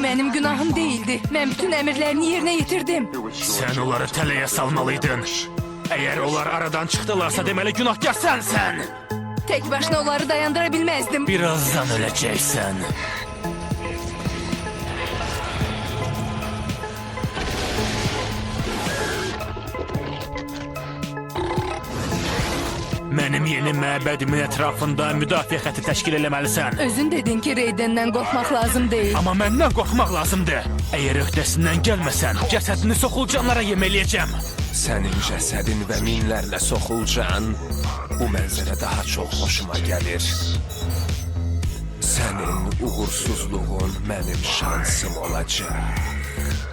benim günahım değildi. Ben bütün emirlerini yerine getirdim. Sen onları tələyə salmalıydın. Eğer onlar aradan çıktılarsa demeli günahkar sensen. Tek başına onları dayandırabilmezdim. Birazdan öleceksin. Mənim yeni məbədimin ətrafında müdafiə xətti təşkil eləməlisən. Özün dedin ki Raiden'den korkmak lazım değil. Amma məndən qorxmaq lazımdır. Əgər öhdəsindən gəlməsən, cəsədini soxulcanlara yem eləyəcəm. Sənin cəsədin və minlərlə soxulcan bu mənzərə daha çox hoşuma gəlir. Sənin uğursuzluğun mənim şansım olacaq.